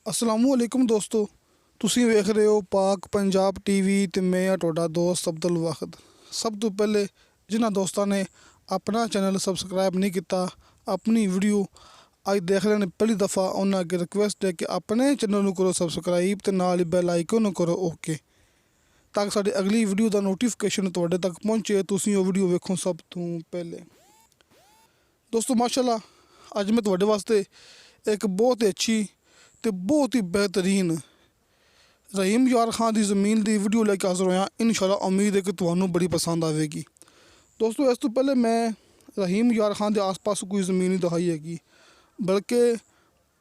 अस्सलामुअलैकुम दोस्तों, ਤੁਸੀਂ ਵੇਖ ਰਹੇ ਹੋ ਪਾਕ ਪੰਜਾਬ ਟੀਵੀ ਤੇ ਮੈਂ ਆ ਤੁਹਾਡਾ ਦੋਸਤ ਅਬਦੁਲ ਵਾਹਿਦ। ਸਭ ਤੋਂ ਪਹਿਲੇ ਜਿਨ੍ਹਾਂ ਦੋਸਤਾਂ ਨੇ ਆਪਣਾ ਚੈਨਲ ਸਬਸਕ੍ਰਾਈਬ ਨਹੀਂ ਕੀਤਾ, ਆਪਣੀ ਵੀਡੀਓ ਅੱਜ ਦੇਖ ਰਹੇ ਨੇ ਪਹਿਲੀ ਦਫਾ, ਉਹਨਾਂ ਅੱਗੇ ਰਿਕੁਐਸਟ ਹੈ ਕਿ ਆਪਣੇ ਚੈਨਲ ਨੂੰ ਕਰੋ ਸਬਸਕ੍ਰਾਈਬ ਤੇ ਨਾਲ ਹੀ ਬੈਲ ਆਈਕਨ ਨੂੰ ਕਰੋ ਓਕੇ, ਤਾਂ ਕਿ ਸਾਡੀ ਅਗਲੀ ਵੀਡੀਓ ਦਾ ਨੋਟੀਫਿਕੇਸ਼ਨ ਤੁਹਾਡੇ ਤੱਕ ਪਹੁੰਚੇ, ਤੁਸੀਂ ਉਹ ਵੀਡੀਓ ਵੇਖੋ ਸਭ ਤੋਂ ਪਹਿਲੇ। ਦੋਸਤੋ ਮਾਸ਼ਾਅੱਲਾ, ਅੱਜ ਮੈਂ ਤੁਹਾਡੇ ਵਾਸਤੇ ਇੱਕ ਬਹੁਤ ਹੀ ਅੱਛੀ ਤੇ ਬਹੁਤ ਹੀ बेहतरीन रहीम यार खान की ज़मीन की वीडियो लेके हाज़िर होया। इंशाअल्लाह उम्मीद है कि तुहानू बड़ी पसंद आएगी। दोस्तों इस तो पहले मैं रहीम यार खान के आस पास कोई ज़मीन नहीं दिखाई हैगी, बल्कि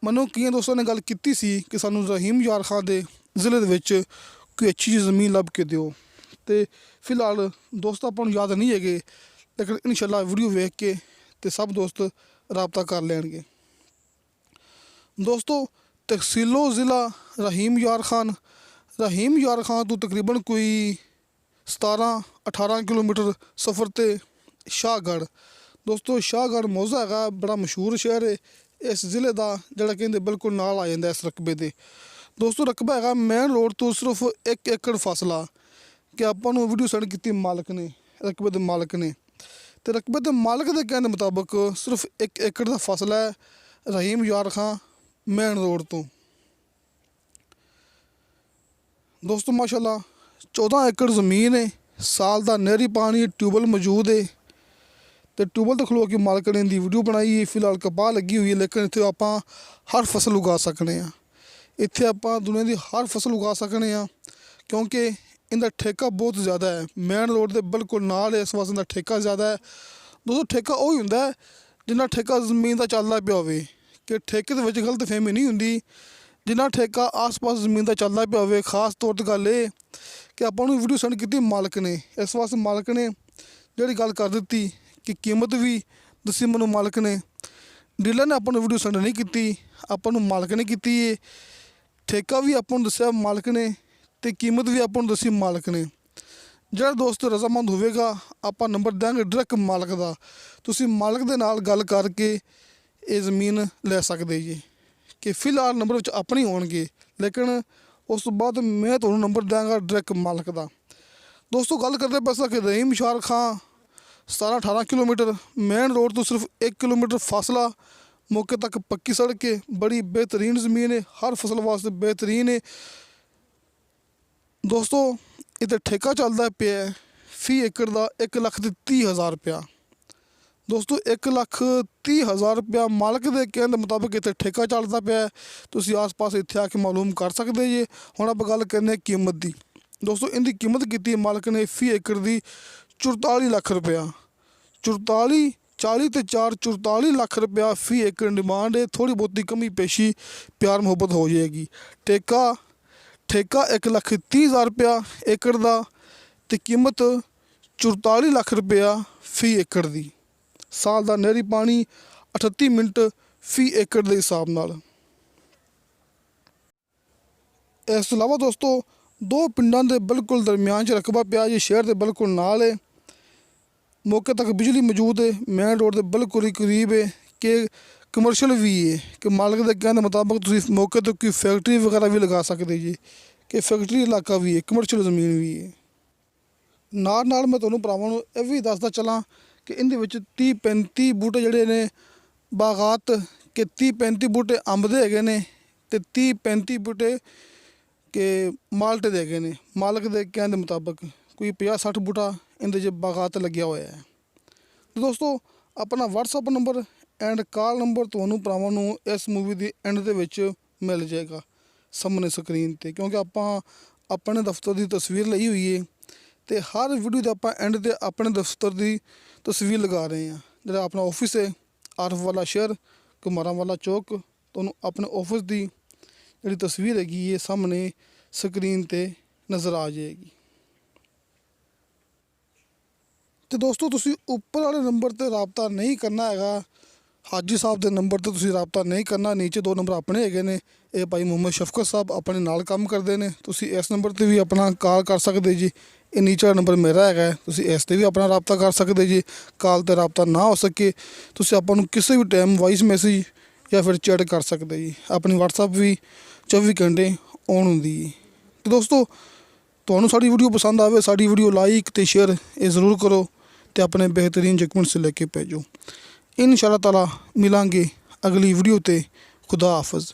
मनो कई दोस्तों ने गल की सी कि सानू रहीम यार खान के ज़िले दे विच कोई अच्छी ज़मीन लभ के दिओ, तो फिलहाल दोस्त आपां नूं याद नहीं है, लेकिन इंशाअल्लाह वीडियो वेख के तो सब दोस्त रबता कर लैणगे। दोस्तों तहसीलो ज़िला रहीम यार खान तो तकरीबन कोई 17-18 किलोमीटर सफ़र ते शाहगढ़। दोस्तों शाहगढ़ मौजा है बड़ा मशहूर शहर है इस ज़िले का, जिहड़ा कहंदे बिल्कुल नाल आ जांदा इस रकबे दे। दोस्तों रकबा है मेन रोड तो सिर्फ 1 एकड़ फासला कि आपां नूं वीडियो सेंड कीती मालक ने, रकबे दे मालक ने, तो रकबे दे मालक के कहने मुताबिक सिर्फ 1 एकड़ का फासला है रहीम यार खान मेन रोड तो। दोस्तों माशाल्लाह 14 एकड़ ज़मीन है, साल का नहरी पानी ट्यूबल मौजूद है, तो ट्यूबल तो खलो के मालक ने इनकी वीडियो बनाई है। फिलहाल कपाह लगी हुई है, लेकिन इत्थे आपां हर फसल उगा सकते हैं। इत्थे आपां दुनिया की हर फसल उगा सकते हैं, क्योंकि इनका ठेका बहुत ज़्यादा है, मेन रोड के बिल्कुल नाल है, इस वास्ते इनका ठेका ज़्यादा है। दोस्तों ठेका वही हुंदा है जिन्ना ठेका ज़मीन का चलदा पिया होवे, कि ठेके दे विच गलत फहमी नहीं हुंदी। जिन्ना ठेका आस पास ज़मीन का चलदा पिया होवे, खास तौर पर गल ये कि आपां नूं वीडियो सेंड की मालक ने, इस वास्ते मालक ने जिहड़ी गल कर दी कि कीमत भी दसी मैनूं मालक ने, डीलर ने आपां नूं वीडियो सेंड नहीं की, आपां नूं मालक ने की है। ठेका भी आपां नूं दस्सिया मालक ने, तो कीमत भी आपां नूं दसी मालक ने। जिहड़ा दोस्त रजामंद होवेगा आपां नंबर देंगे डायरैक्ट मालक का, तुसीं मालक दे नाल गल करके ये ज़मीन लै सकदे जी, कि फिलहाल नंबर विच अपने होणगे, लेकिन उस तो बाद मैं तुहानूं नंबर देंगा डायरैक्ट मालक का। दोस्तों गल करते पैसा कि रहीम यार खान 17-18 किलोमीटर मेन रोड तो सिर्फ 1 किलोमीटर फासला, मौके तक पक्की सड़क है, बड़ी बेहतरीन ज़मीन है, हर फसल वास्ते बेहतरीन है। दोस्तों इत्थे ठेका चलता पिया फी एकड़ का 1,30,000 रुपया। दोस्तों 1,30,000 रुपया मालक के कहने मुताबिक इत्थे ठेका चलता पिया, तुसीं आस पास इत्थे आके मालूम कर सकते जी। हुण आपां गल करने कीमत की। दोस्तों इनकी कीमत की मालक ने फी एकड़ की 44 लाख रुपया, 40 ते 4 44 लाख रुपया फी एकड़ डिमांड है। थोड़ी बहुती कमी पेशी प्यार मुहब्बत हो जाएगी। ठेका 1,30,000 रुपया एकड़ का, तो कीमत 44 लाख रुपया फी एकड़ की। साल का नहरी पानी 38 मिनट फी एकड़ के हिसाब नाल। इस तो इलावा दोस्तों 2 पिंडां दे बिल्कुल दरम्यान च रकबा पिया जी, शहर के बिल्कुल नाल है, मौके तक बिजली मौजूद है, मेन रोड के बिल्कुल ही करीब है, कि कमरशल भी है, कि मालक के कहने मुताबिक तुसीं मौके तो कोई फैक्ट्री वगैरह भी लगा सकते जी, कि फैक्ट्री इलाका भी है, कमरशल ज़मीन भी है। नाल मैं तुहानूं भरावां नूं इह भी दसदा चलां कि इहदे विच 30-35 बूटे जिहड़े ने बागात, कि 30-35 बूटे अंब दे हैगे ने, ते 30-35 बूटे के माल्टे दे हैगे ने। मालक के कहने मुताबिक कोई 50-60 बूटा इहदे च बागात लग्या होया है। तो दोस्तों अपना WhatsApp number and call number तुहानूं भरावां नूं इस मूवी दी एंड दे विच मिल जाएगा सामने स्क्रीन ते, क्योंकि आपां अपने दफ्तर की तस्वीर लई हुई है, तो हर वीडियो के आप एंड ते अपने दफ्तर की तस्वीर लगा रहे हैं। जो अपना ऑफिस है आरफ वाला शहर कुमारा वाला चौक, तो अपने ऑफिस की जी तस्वीर हैगी ये सामने स्क्रीन ते नज़र आ जाएगी। तो दोस्तों तुसीं उपर वाले नंबर पर रबता नहीं करना है, हाजी साहब के नंबर पर तुसीं रबता नहीं करना। नीचे 2 नंबर अपने हैगे ने, ये भाई मोहम्मद शफकत साहब अपने नाल काम करते हैं, तुसीं इस नंबर पर भी अपना कॉल कर सकते जी। ये नीचे नंबर मेरा है, तुसीं इस ते भी अपना रबता कर सकते जी। कॉल पर रबता ना हो सके तुसीं आपां नूं किसी भी टाइम वॉइस मैसेज ਜਾਂ ਫਿਰ ਚੈਟ ਕਰ ਸਕਦੇ ਜੀ। ਆਪਣੀ WhatsApp ਵੀ 24 ਘੰਟੇ ਔਨ ਹੁੰਦੀ ਹੈ। ਤੇ ਦੋਸਤੋ, ਤੁਹਾਨੂੰ ਸਾਡੀ ਵੀਡੀਓ ਪਸੰਦ ਆਵੇ, ਸਾਡੀ ਵੀਡੀਓ ਲਾਈਕ ਅਤੇ ਸ਼ੇਅਰ ਇਹ ਜ਼ਰੂਰ ਕਰੋ ਅਤੇ ਆਪਣੇ ਬਿਹਤਰੀਨ ਕਮੈਂਟਸ ਲੈ ਕੇ ਭੇਜੋ। ਇਨਸ਼ਾ ਅੱਲਾਹ ਤਾਲਾ ਮਿਲਾਂਗੇ ਅਗਲੀ ਵੀਡੀਓ 'ਤੇ। ਖੁਦਾ ਹਾਫਿਜ਼।